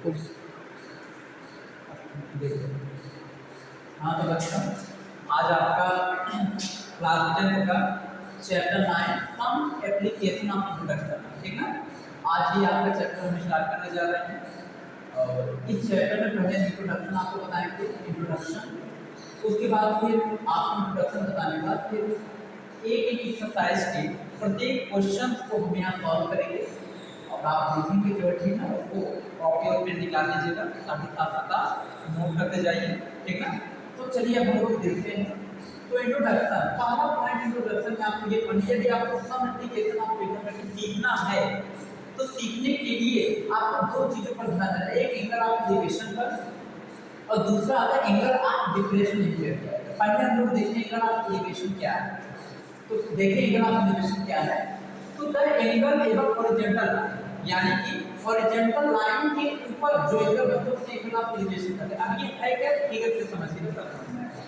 देखो, हाँ तो बच्चों आज आपका क्लास 10 का chapter 9 some application of introduction, ठीक ना। आज ही आपका चैप्टर हम स्टार्ट करने जा रहे हैं और इस चैप्टर में पहले इंट्रोडक्शन आपको बताएंगे, इंट्रोडक्शन। उसके बाद फिर आप इंट्रोडक्शन बताने के बाद फिर एक एक एक्सरसाइज के प्रत्येक क्वेश्चन को हम यहाँ सॉल्व करेंगे और आप देखेंगे जो ठीक ना उसको कॉपी और पेन निकाल लीजिएगा ताकि साथ साथ नोट करते जाइए, ठीक ना। तो चलिए अब हम लोग देखते हैं। तो इंट्रोडक्शन, पहला पॉइंट इंट्रोडक्शन में आपको ये पढ़िए यदि आपको सम एप्लीकेशन ऑफ ट्रिग्नोमेट्री सीखना है तो सीखने के लिए आपको दो चीजों पर ध्यान देना है, एक एंगल ऑफ डेविएशन पर और दूसरा आता है एंगल ऑफ डिप्रेशन इंटीरियर। पहले हम लोग देखते हैं एंगल ऑफ डेविएशन क्या है। तो देखिए एंगल ऑफ डेविएशन क्या है। तो द एंगल एवं हॉरिजॉन्टल यानी कि हॉरिजॉन्टल लाइन के ऊपर जो एंगल बनता है उसे एंगल ऑफ डेविएशन कहते हैं। अब ये है क्या, फिगर से समझिए तब समझ में आएगा।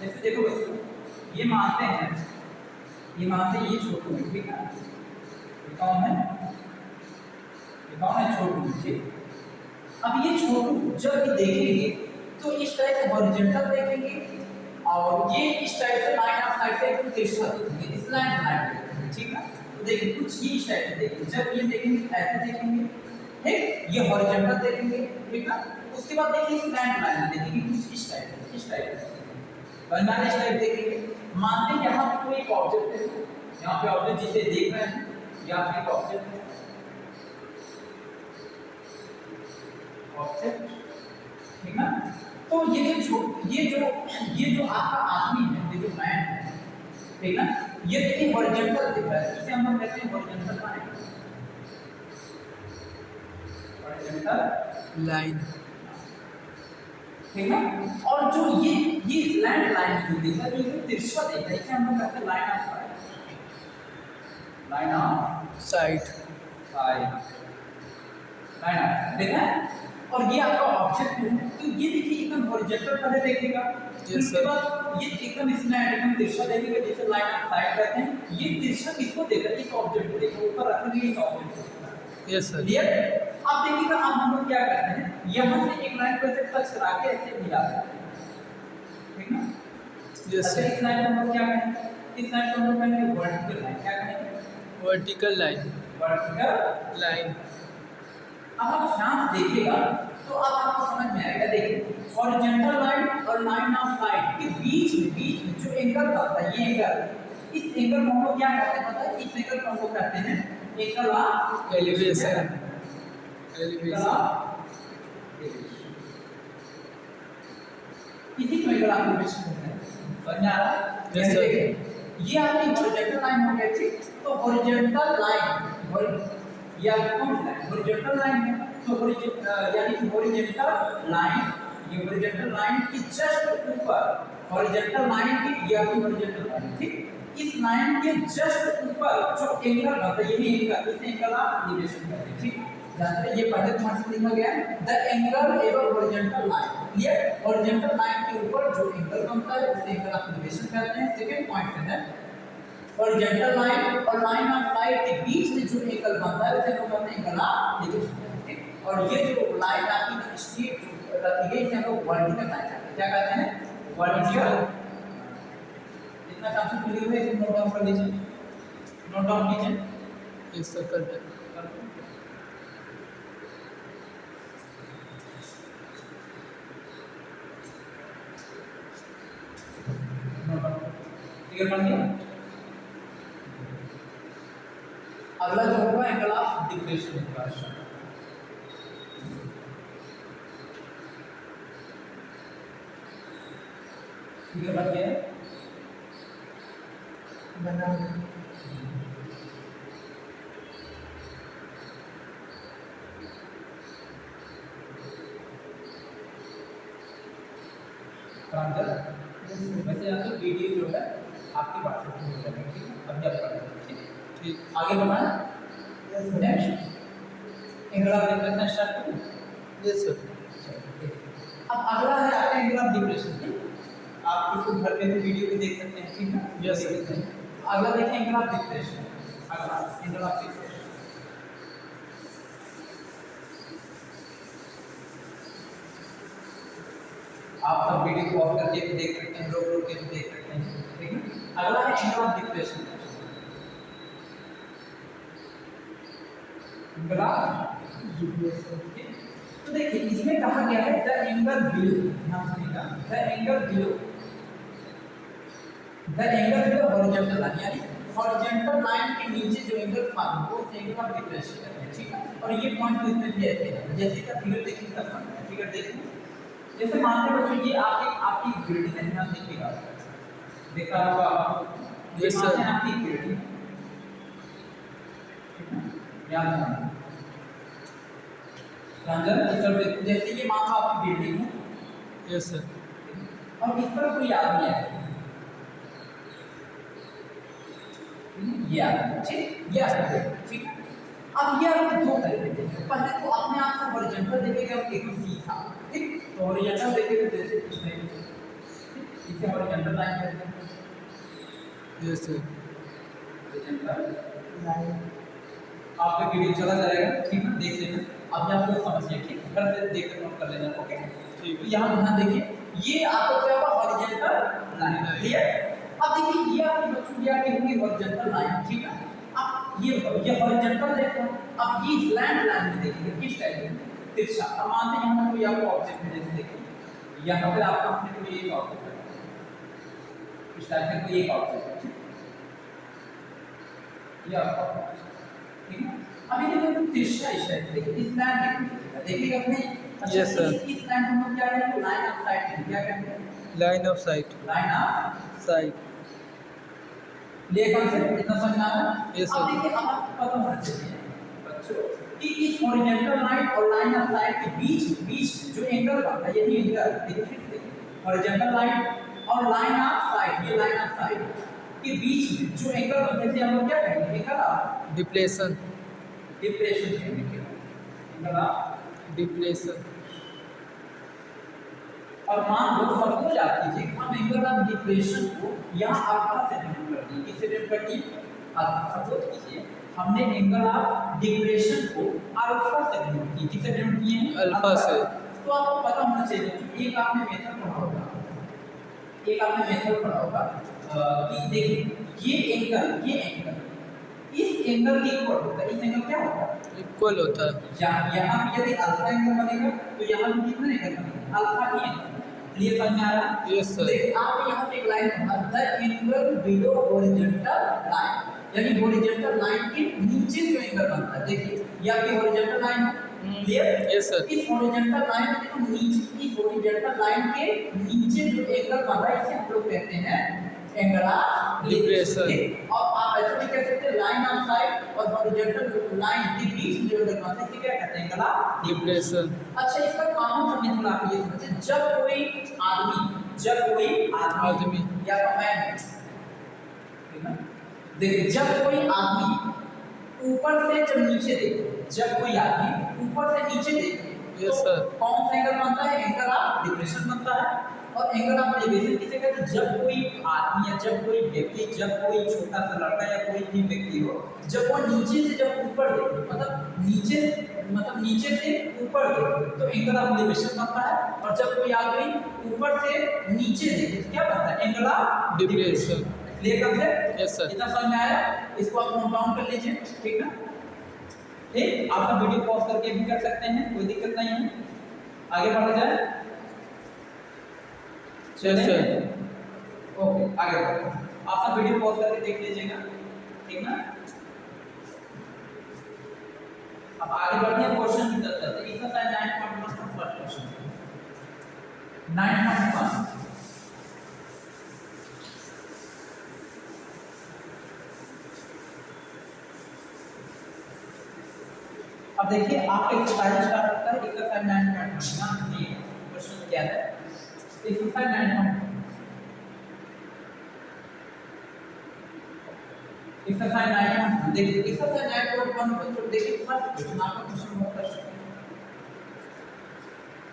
जैसे देखो बच्चों, ये मानते हैं ये छोटू है, ठीक है। ये कौन है, छोटू, ठीक। अब ये छोटू जब भी देखेंगे तो इस टाइप से हॉरिजॉन्टल देखेंगे और ये इस टाइप से लाइन ऑफ साइड से एकदम तिरछा देखेंगे, इस लाइन देखेंगे, ठीक है। तो देखिए कुछ ही इस टाइप से देखेंगे, जब ये देखेंगे ऐसे देखेंगे, ठीक। ये हॉरिजॉन्टल देखेंगे, ठीक है। उसके बाद देखिए स्लैंट लाइन देखेंगे कुछ इस टाइप बनाने इस टाइप देखेंगे। मानते हैं यहाँ पे कोई एक ऑब्जेक्ट है, यहाँ पे ऑब्जेक्ट जिसे देख रहे हैं यहाँ पे एक ऑब्जेक्ट है, ठीक ना। तो ये जो आपका आदमी है, ये जो मैन है, ठीक ना, ये देखिए हॉरिजॉन्टल दिख रहा है, इसे हम लोग कहते हैं हॉरिजॉन्टल लाइन, ठीक है। और जो ये स्लैंट लाइन जो दिख रहा है, जो तिरछा दिख रहा है, इसे हम लोग कहते हैं लाइन ऑफ साइट, देखा है। और ये आपका ऑब्जेक्ट है, तो ये देखिए एकदम हॉरिजॉन्टल पहले देखेगा, उसके बाद ये एकदम स्लैंट एकदम तिरछा देखेगा, जैसे लाइन ऑफ साइट कहते हैं। ये तिरछा किसको देगा, इस ऑब्जेक्ट को देगा, ऊपर रखेंगे इस ऑब्जेक्ट को। Yes sir, clear. अब देखिएगा अब हम लोग क्या करते हैं, यहाँ से एक लाइन को ऐसे टच करा के ऐसे मिला देते हैं, ठीक ना। Yes sir. इस लाइन को हम लोग क्या कहेंगे, इस लाइन को हम लोग कहेंगे वर्टिकल लाइन, क्या कहेंगे, वर्टिकल लाइन। अब आप ध्यान से देखिएगा तो अब आपको समझ में आएगा। देखिए हॉरिजॉन्टल लाइन और लाइन ऑफ साइट के बीच में जो एंगल बनता है, ये एंगल, इस एंगल को हम लोग क्या कहते हैं पता है, इस एंगल को हम लोग कहते हैं एंगल ऑफ एलिवेशन। इसी को एंगल ऑफ एलिवेशन कहते हैं, समझ आ रहा है। जैसे देखिए ये आपकी हॉरिजॉन्टल लाइन हो गई, ठीक। तो हॉरिजॉन्टल लाइन या कौन सा हॉरिजॉन्टल लाइन है, तो यानी कि हॉरिजॉन्टल लाइन, ये हॉरिजॉन्टल लाइन की जस्ट ऊपर, हॉरिजॉन्टल लाइन की ये आपकी हॉरिजॉन्टल लाइन, ठीक। इस लाइन के जस्ट ऊपर जो एंगल बनता है, यही एंगल, इस एंगल ऑफ एलिवेशन कहते हैं, ठीक। जानते हैं ये पहले पॉइंट से लिखा गया है, the angle ever horizontal line, clear. Horizontal line के ऊपर जो एंगल बनता है उसे एंगल ऑफ एलिवेशन कहते हैं। सेकंड पॉइंट है हॉरिजॉन्टल लाइन और लाइन ऑफ साइट के बीच में जो एंगल बनता है उसे हम कहते हैं एंगल ऑफ एलिवेशन, ठीक। और ये जो लाइन आपकी स्ट्रेट जो रहती है इसे हम लोग वर्टिकल लाइन कहते हैं, क्या कहते हैं, वर्टिकल। इतना काफी क्लियर है, इसे नोट डाउन कर लीजिए, नोट डाउन कीजिए इस सर्कल पे। क्लियर बन गया। अगला जो होगा एंगल ऑफ डिप्रेशन इंवर्जन, ठीक है, बन गया बना। वैसे यहाँ तो वीडियो जो है आपकी व्हाट्सएप पे मिल जाएगी, ठीक है, अभी आप कर लीजिए, ठीक। आगे बढ़ना next angle of depression start करें। Yes sir. अब अगला है आपका एंगल ऑफ डिप्रेशन, ठीक। आप इसको घर पे भी वीडियो भी देख सकते हैं, ठीक है। Yes sir. अगला देखिए एंगल ऑफ डिप्रेशन, अगला एंगल ऑफ डिप्रेशन आप सब वीडियो पॉज करके भी देख सकते हैं, रोक के भी देख सकते हैं, ठीक है। अगला है एंगल ऑफ डिप्रेशन। तो देखिए इसमें कहा गया है द एंगल बिलो, ध्यान सुनिएगा, the angle below horizontal line, यानी हॉरिजॉन्टल लाइन के नीचे जो एंगल फार्म हो उस एंगल ऑफ डिप्रेशन कहते हैं, ठीक है। और ये पॉइंट इसमें भी ऐसे है, जैसे कि फिगर देखिए तब फिगर देखिए, जैसे मानते हैं बच्चों ये आपकी बिल्डिंग है, ध्यान देखिएगा, देखा होगा आपको, ये मानते हैं आपकी बिल्डिंग, याद रखना रंजन, जैसे ये मान लो आपकी बिल्डिंग है, यस सर, और इस पर कोई आदमी है, ये आदमी, ठीक, ये आदमी, ठीक है। अब ये आपको दो तरीके देखेंगे, पहले तो अपने आप को हॉरिजॉन्टल देखेगा, एक सीधा, ठीक, तो हॉरिजॉन्टल देखेगा जैसे कुछ नहीं, इसे हॉरिजॉन्टल लाइन कहते हैं, यस सर, हॉरिजॉन्टल लाइन। आपका वीडियो चला जाएगा, ठीक है, देख लेना, अब आप लोग समझिए, ठीक, घर से देख कर नोट कर लेना, ओके, ठीक है। यहाँ ध्यान देखिए, ये आपको क्या होगा, हॉरिजॉन्टल लाइन, क्लियर। अब देखिए ये आपकी बच्चों क्या होगी, हॉरिजॉन्टल लाइन, ठीक है। अब ये हॉरिजॉन्टल देखो, अब ये स्लैंट लाइन में देखिए किस टाइप में तिरछा। अब मानते हैं यहाँ कोई आपको ऑब्जेक्ट है, जैसे देखिए यहाँ पर आपका हमने कोई एक ऑब्जेक्ट है, इस टाइप से कोई एक ऑब्जेक्ट है, ये आपका, ठीक है। अब ये देखो तिरछा इस टाइप से देखिए, इस लाइन देखिएगा अपने, यस सर, इस लाइन को हम क्या कहेंगे, लाइन ऑफ साइट, क्या कहेंगे, line of site, line of site, ले कॉन्सेप्ट इतना समझ आ रहा है। यस अब सर, देखिए अब आपको पता होना चाहिए बच्चों कि इस हॉरिजॉन्टल लाइन और लाइन ऑफ साइट के बीच जो एंगल बनता है, यही एंगल देखिए, हॉरिजॉन्टल लाइन और लाइन ऑफ साइट, ये लाइन ऑफ साइट के बीच में जो एंगल बनता है, हम लोग क्या कहेंगे, एंगल ऑफ डिप्रेशन, डिप्रेशन कहेंगे, एंगल ऑफ डिप्रेशन। और मान लो सपोज आप कीजिए हम एंगल ऑफ डिप्रेशन को यहाँ अल्फा से डिनोट कर दिए, किससे डिनोट कर दिए, अल्फा। सपोज कीजिए हमने एंगल ऑफ डिप्रेशन को अल्फा से डिनोट किया, किससे डिनोट किए हैं, अल्फा से। तो आपको पता होना चाहिए कि एक आपने मेथड पढ़ा होगा, कि देखिए ये एंगल इस एंगल के इक्वल होता है, इस एंगल क्या होता है, इक्वल होता है। यहाँ भी यदि अल्फा एंगल बनेगा तो यहाँ भी कितना एंगल बनेगा, अल्फा ही एंगल। क्लियर समझ आ रहा है, यस सर। देखिए आप यहाँ पे एक लाइन पढ़ा, the angle below horizontal line, यानी हॉरिजॉन्टल लाइन के नीचे जो एंगल बनता है, देखिए ये आपकी हॉरिजॉन्टल लाइन है, क्लियर, यस सर। इस हॉरिजॉन्टल लाइन में देखो नीचे, इस हॉरिजॉन्टल लाइन के नीचे जो एंगल बन रहा है इसे हम लोग कहते हैं एंगल ऑफ डिप्रेशन। और आप ऐसे भी कह सकते हैं लाइन ऑफ साइट और हॉरिजॉन्टल लाइन के बीच में जो एंगल बनता है इसे क्या कहते हैं, एंगल ऑफ डिप्रेशन। अच्छा इसका कॉमन फॉर्मूला थोड़ा आप ये समझिए, जब कोई आदमी या मैन, ठीक है, देखिए जब कोई आदमी ऊपर से जब नीचे देखे, जब कोई आदमी ऊपर से नीचे देखे, यस सर, कौन सा एंगल बनता है, एंगल ऑफ डिप्रेशन बनता है। और एंगल ऑफ एलिवेशन किसे कहते हैं, जब कोई आदमी या जब कोई व्यक्ति, जब कोई छोटा सा लड़का या कोई भी व्यक्ति हो, जब वो नीचे से जब ऊपर देखे, मतलब नीचे से ऊपर देखे तो एंगल ऑफ एलिवेशन बनता है। और जब कोई आदमी ऊपर से नीचे देखे तो क्या बनता है, angle of depression. Clear concept, yes sir. इतना समझ में आया, इसको आप नोट डाउन कर लीजिए, ठीक ना। ठीक, आप वीडियो पॉज करके भी कर सकते हैं, कोई दिक्कत नहीं है, आगे बढ़ा जाए, चलिए ओके आगे बढ़ो, आप सब वीडियो पॉज करके देख लीजिएगा, ठीक ना। अब आगे बढ़ते हैं क्वेश्चन की तरफ चलते हैं। इसका 9.1 का फर्स्ट क्वेश्चन 9.1। अब देखिए आपका एक्सरसाइज स्टार्ट होता है एक्सरसाइज 9.1। ध्यान सुनिए क्वेश्चन क्या है, एक्सरसाइज 9.1 एक्सरसाइज 9.1 देखिए, एक्सरसाइज 9.1 बच्चों देखिए फर्स्ट क्वेश्चन आपका क्वेश्चन बहुत अच्छा है।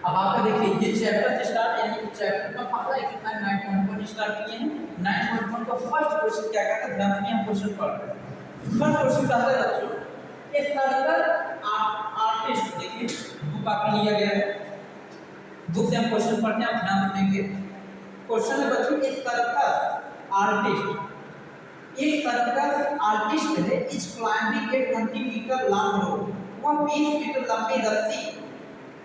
अब आपका देखिए ये चैप्टर से स्टार्ट, यानी कि चैप्टर का पहला एक्सरसाइज 9.1 स्टार्ट किए हैं। 9.1 का फर्स्ट क्वेश्चन क्या कहता है, ध्यान से हम क्वेश्चन पढ़ रहे हैं। फर्स्ट क्वेश्चन कहता है बच्चों ए सर्कल आर्टिस्ट, देखिए बुक आपको लिया गया है, बुक से हम क्वेश्चन पढ़ते हैं, आप ध्यान सुनेंगे। क्वेश्चन है बच्चों, एक सर्कस आर्टिस्ट है, is climbing a 20 metre long rod. वह 20 मीटर लंबी रस्सी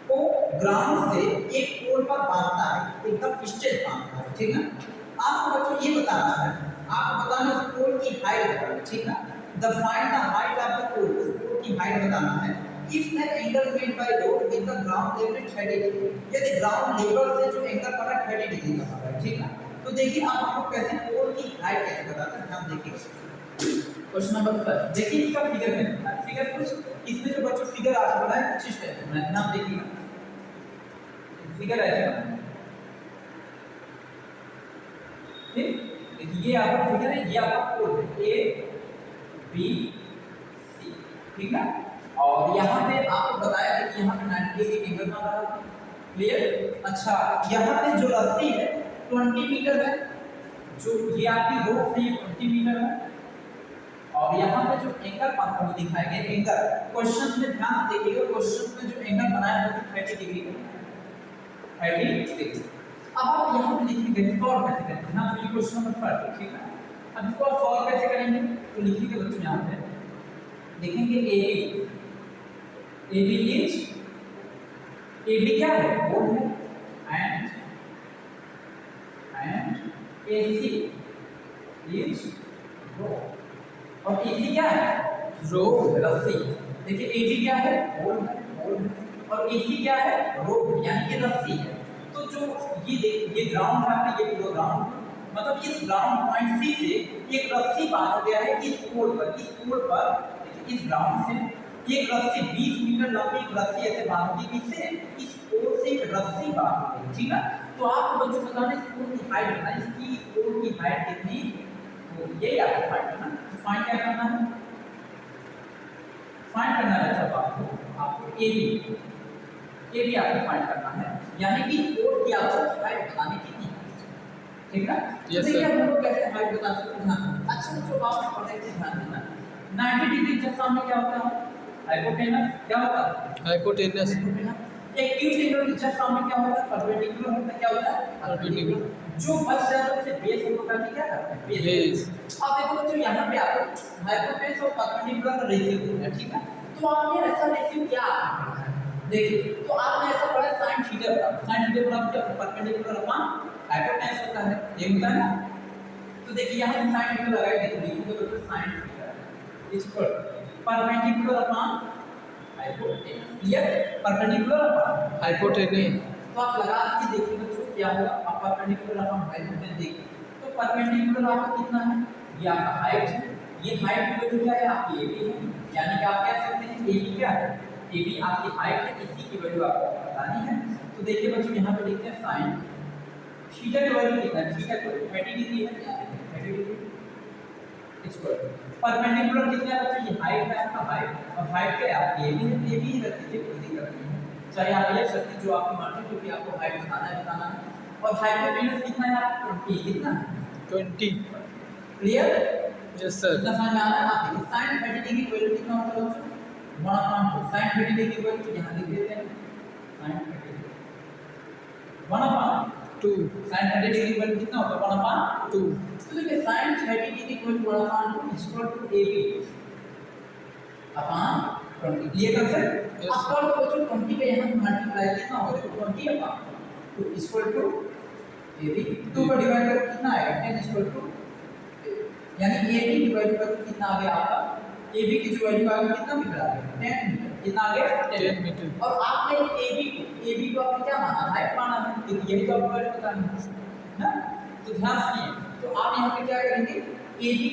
को ग्राउंड से एक पोल पर बांधता है, एकदम स्ट्रेट बांधता है, ठीक है। आपको बच्चों ये बताना है, आपको बताना है पोल की हाइट बताना, ठीक है। The find the height of the pole, pole की हाइट बताना है। If the angle made by rod with the ground level 30 डिग्री, यदि ग्राउंड लेवल से जो एंगल बना 30 डिग्री का होगा, ठीक है। तो देखिए आप हमको कैसे पोल की हाइट कैसे बताते हैं, ध्यान देखिए। क्वेश्चन नंबर 1 देखिए, इसका फिगर है, फिगर कुछ इसमें जो बच्चों फिगर आपको बनाया कुछ इस टाइप में, ध्यान देखिए फिगर ऐसे बना है, ठीक। ये आपका फिगर है, ये आपका पोल है ए बी सी, ठीक है। और यहाँ पे आपको बताया कि यहाँ पे 90 डिग्री एंगल बना रहा है, क्लियर। अच्छा, यहाँ पे जो रस्सी है 20 मीटर है, जो ये आपकी रोप है ये 20 मीटर है, और यहाँ पे जो एंगल आपको दिखाया गया एंगल, क्वेश्चन में ध्यान देखिएगा, क्वेश्चन में जो एंगल बनाया है वो 30 डिग्री का, 30 डिग्री। अब आप यहाँ पे लिखेंगे सॉल्व कैसे करेंगे, हाँ तो ये क्वेश्चन नंबर 1, ठीक है। अब इसको आप सॉल्व कैसे करेंगे, तो लिखिएगा बच्चों यहाँ पे लिखेंगे AB इज, AB क्या है, बोल है, एंड AC इज रो, और AC क्या है, रो रस्सी। देखिए AB क्या है, बोल है, और AC क्या है, रो यानी कि रस्सी है। तो जो ये ग्राउंड है आपका, ये पूरा ग्राउंड, मतलब इस ग्राउंड पॉइंट सी से एक रस्सी बांधा गया है इस पोल पर, इस पोल पर इस ग्राउंड से एक रस्सी 20 मीटर लंबी रस्सी ऐसे बांधी गई, किससे, इस पोल से एक रस्सी बांधी गई, ठीक है। तो आपको बच्चों बताना इस पोल की हाइट बताना, इसकी पोल की हाइट कितनी, तो ये आपको फाइंड करना। तो फाइंड क्या करना है, फाइंड करना है जब आपको AB आपको फाइंड करना है, यानी कि पोल की आपको हाइट बतानी कितनी है, ठीक है। यस देखिए सर। हम लोग कैसे हाइट बता सकते हैं, ध्यान। अच्छा जो बात पढ़ने से ध्यान देना, 90 डिग्री के सामने क्या होता है, हाइपोटेनस, क्या होता है, हाइपोटेनस, एक्यूट एंगल के जस्ट सामने क्या होता है, परपेंडिकुलर होता है, क्या होता है, परपेंडिकुलर। जो बच जाता है उसे बेस हम लोग करके क्या करते हैं, बेस। अब देखो बच्चों यहाँ पे आपको हाइपोटेनस और परपेंडिकुलर का रेशियो दिया है, ठीक है। तो आपने ऐसा रेशियो क्या पढ़ा है, देखिए तो आपने ऐसा पढ़ा sin थीटा बराबर, sin थीटा बराबर क्या, परपेंडिकुलर अपॉन हाइपोटेनस होता है, ये होता है ना। तो देखिए यहाँ पे sin थीटा लगाए, देखो लिखोगे तो sin theta equal perpendicular upon hypotenuse, clear, perpendicular upon hypotenuse. तो आप लगा के देखिए बच्चों क्या होगा, आप परपेंडिकुलर अपॉन हाइपोटेनस देखिए, तो परपेंडिकुलर आपका कितना है, ये आपका हाइट है, ये हाइट की वैल्यू क्या है आपकी AB है, यानी कि आप कह सकते हैं AB क्या है, AB आपकी हाइट है, इसी की वैल्यू आपको बतानी है। तो देखिए बच्चों यहाँ पे लिखते हैं sin थीटा की वैल्यू कितना है, थीटा की 30 डिग्री है, 30 डिग्री इक्वल परपेंडिकुलर कितना है बच्चों, ये हाइट है आपका, हाइट और हाइट क्या है आपकी AB है, AB ही रख दीजिए, कोई दिक्कत नहीं है, चाहे आप ले सकते हैं जो आपकी मर्जी, क्योंकि आपको हाइट बताना है। और हाइपोटेनस कितना है आपका, 20, कितना है 20, क्लियर, यस सर। इतना समझ में आ रहा है। आप देखिए sin 30 डिग्री की वैल्यू कितना होता है बच्चों, 1/2, sin 30 डिग्री की वैल्यू यहाँ लिख देते हैं, sin 30 1/2, sin 30 डिग्री की वैल्यू कितना होता है, 1/2। तो देखिए sin 30 डिग्री की value 1/2 equal to AB upon 20, ये कर सकते। अब कर दो बच्चों 20 का यहाँ मल्टीप्लाई कितना होगा, देखो 20 अपॉन 2 इक्वल टू AB, 2 का डिवाइड करो कितना आएगा, 10 इक्वल टू, यानी AB की वैल्यू बच्चों कितना आ गया आपका, AB की जो वैल्यू आ गई कितना मीटर आ गया, 10 मीटर, कितना आ गया 10 मीटर। और आपने AB को आपने क्या माना, हाइट माना है, तो यही तो आपको वैल्यू बतानी है ना। तो ध्यान सुनिए, तो आप यहाँ पे क्या करेंगे, AB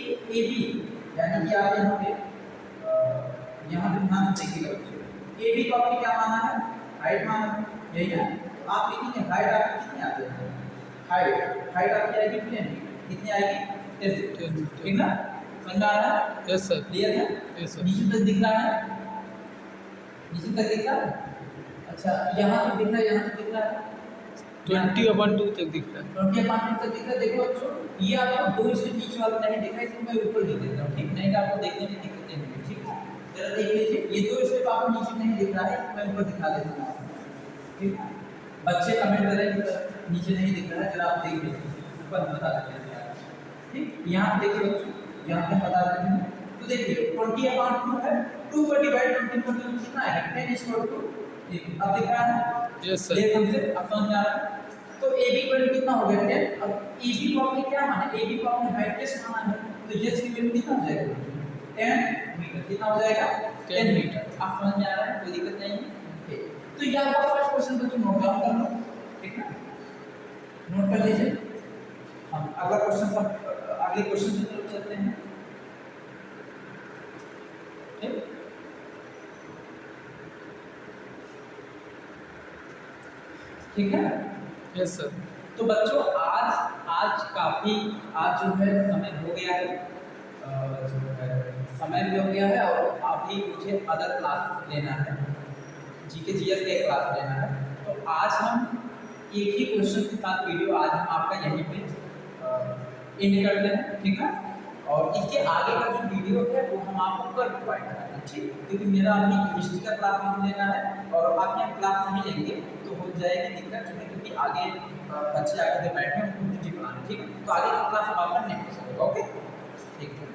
यानी कि आप यहाँ पे ध्यान से देखिएगा बच्चों, AB को आपने क्या माना है, हाइट माना है, यही है। तो आप लिखेंगे हाइट आपकी कितनी आती है, हाइट आपकी आएगी 10, कितनी आएगी 10, ठीक ना, समझ में आ रहा है, यस सर, क्लियर है, यस सर। नीचे तक दिख रहा है, नीचे तक दिख रहा है, अच्छा यहाँ तक दिख रहा है, यहाँ तक दिख रहा है, 20/2 तक दिख रहा है। 20/2 तक दिख रहा है। देखो बच्चों ये आपको 2 से बीच वाला नहीं दिख रहा है, इसको मैं ऊपर लिख देता हूँ, ठीक, नहीं तो आपको देखने में दिक्कत नहीं होगी, ठीक है। जरा देख लीजिए, ये 2 स्टेप आपको नीचे नहीं दिख रहा है, इसको मैं ऊपर दिखा देता हूँ, ठीक है। बच्चे कमेंट करें कि नीचे नहीं दिख रहा है, जरा आप देख लीजिए, ऊपर बता देते हैं। ठीक, यहाँ देखिए बच्चों, यहाँ पे बता देते हैं। तो देखिए 20/2 है, 2 को डिवाइड 20 कर दो कितना है 10 इक्वल टू, ठीक अब दिख रहा है। Yes sir. देख हमसे अब समझ में आ रहा है। तो ए बी वैल्यू कितना हो गया 10। अब ए बी को आपने क्या माना, ए बी को आपने हाइट टेस्ट माना है, तो एच की वैल्यू कितना हो जाएगा 10 मीटर, कितना हो जाएगा 10 मीटर। आप समझ में आ रहा है, कोई दिक्कत नहीं है। तो ये आपका फर्स्ट क्वेश्चन बच्चों नोट डाउन कर लो, ठीक है, नोट कर लीजिए। हम अगला क्वेश्चन पर अगले क्वेश्चन की तरफ चलते हैं। ठीक, ठीक है। Yes sir. तो बच्चों आज काफ़ी आज जो है समय हो गया है, जो है समय भी हो गया है और अभी मुझे अदर क्लास लेना है, जीके जीएस का क्लास लेना है। तो आज हम एक ही क्वेश्चन के साथ वीडियो आज हम आपका यहीं पे एंड करते हैं, ठीक है। और इसके आगे का जो वीडियो है वो हम आपको कल प्रोवाइड कराएंगे, ठीक, क्योंकि मेरा अभी हिस्ट्री का क्लास नहीं लेना है और आप यहाँ क्लास नहीं लेंगे तो हो जाएगी दिक्कत जो है, क्योंकि आगे बच्चे आगे बैठे हैं उनको हिस्ट्री पढ़ाना, ठीक है। तो आगे का क्लास हम आपका नहीं हो सकेगा, ओके, ठीक है।